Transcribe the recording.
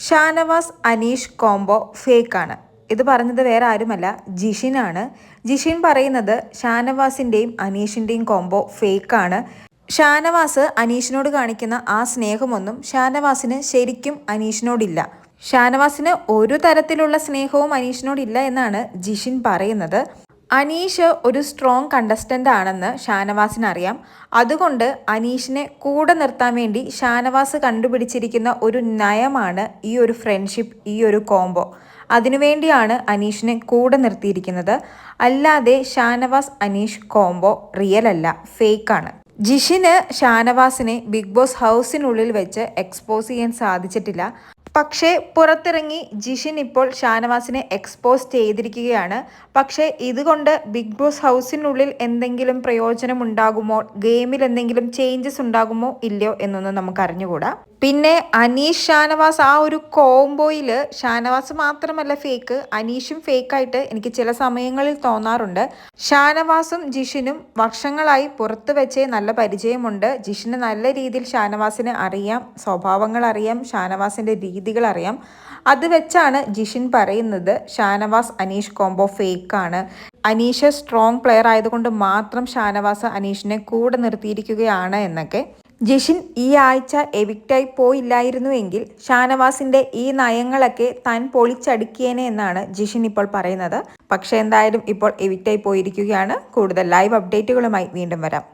Shanavas Aneesh combo ഫേക്കാണ്. ഇത് പറഞ്ഞത് വേറെ ആരുമല്ല, ജിഷിനാണ്. ജിഷിൻ പറയുന്നത് ഷാനവാസിൻ്റെയും അനീഷിൻ്റെയും കോംബോ ഫേക്കാണ്. ഷാനവാസ് അനീഷിനോട് കാണിക്കുന്ന ആ സ്നേഹമൊന്നും ഷാനവാസിന് ശരിക്കും അനീഷിനോടില്ല. ഷാനവാസിന് ഒരു തരത്തിലുള്ള സ്നേഹവും അനീഷിനോടില്ല എന്നാണ് ജിഷിൻ പറയുന്നത്. അനീഷ് ഒരു സ്ട്രോങ് കണ്ടസ്റ്റൻ്റ് ആണെന്ന് ഷാനവാസിന് അറിയാം. അതുകൊണ്ട് അനീഷിനെ കൂടെ നിർത്താൻ വേണ്ടി ഷാനവാസ് കണ്ടുപിടിച്ചിരിക്കുന്ന ഒരു നയമാണ് ഈ ഒരു ഫ്രണ്ട്ഷിപ്പ്, ഈ ഒരു കോംബോ. അതിനുവേണ്ടിയാണ് അനീഷിനെ കൂടെ നിർത്തിയിരിക്കുന്നത്. അല്ലാതെ ഷാനവാസ് അനീഷ് കോംബോ റിയൽ അല്ല, ഫേക്കാണ്. ജിഷിന് ഷാനവാസിനെ ബിഗ് ബോസ് ഹൗസിനുള്ളിൽ വെച്ച് എക്സ്പോസ് ചെയ്യാൻ സാധിച്ചിട്ടില്ല. പക്ഷേ പുറത്തിറങ്ങി ജിഷിൻ ഇപ്പോൾ ഷാനവാസിനെ എക്സ്പോസ് ചെയ്തിരിക്കുകയാണ്. പക്ഷേ ഇതുകൊണ്ട് ബിഗ് ബോസ് ഹൗസിനുള്ളിൽ എന്തെങ്കിലും പ്രയോജനം ഉണ്ടാകുമോ, ഗെയിമിൽ എന്തെങ്കിലും ചേഞ്ചസ് ഉണ്ടാകുമോ ഇല്ലയോ എന്നൊന്നും നമുക്ക് അറിഞ്ഞുകൂടാ. പിന്നെ അനീഷ് ഷാനവാസ് ആ ഒരു കോംബോയിൽ ഷാനവാസ് മാത്രമല്ല ഫേക്ക്, അനീഷും ഫേക്കായിട്ട് എനിക്ക് ചില സമയങ്ങളിൽ തോന്നാറുണ്ട്. ഷാനവാസും ജിഷിനും വർഷങ്ങളായി പുറത്ത് വെച്ചേ നല്ല പരിചയമുണ്ട്. ജിഷിന് നല്ല രീതിയിൽ ഷാനവാസിനെ അറിയാം, സ്വഭാവങ്ങൾ അറിയാം, ഷാനവാസിൻ്റെ രീതികൾ അറിയാം. അത് വെച്ചാണ് ജിഷിൻ പറയുന്നത് ഷാനവാസ് അനീഷ് കോംബോ ഫേക്കാണ്. അനീഷ് സ്ട്രോങ് പ്ലെയർ ആയതുകൊണ്ട് മാത്രം ഷാനവാസ് അനീഷിനെ കൂടെ നിർത്തിയിരിക്കുകയാണ് എന്നൊക്കെ. ജിഷിൻ ഈ ആഴ്ച എവിക്റ്റായി പോയില്ലായിരുന്നുവെങ്കിൽ ഷാനവാസിൻ്റെ ഈ നയങ്ങളൊക്കെ താൻ പൊളിച്ചടുക്കിയേനെ എന്നാണ് ജിഷിൻ ഇപ്പോൾ പറയുന്നത്. പക്ഷേ എന്തായാലും ഇപ്പോൾ എവിക്റ്റായി പോയിരിക്കുകയാണ്. കൂടുതൽ ലൈവ് അപ്ഡേറ്റുകളുമായി വീണ്ടും വരാം.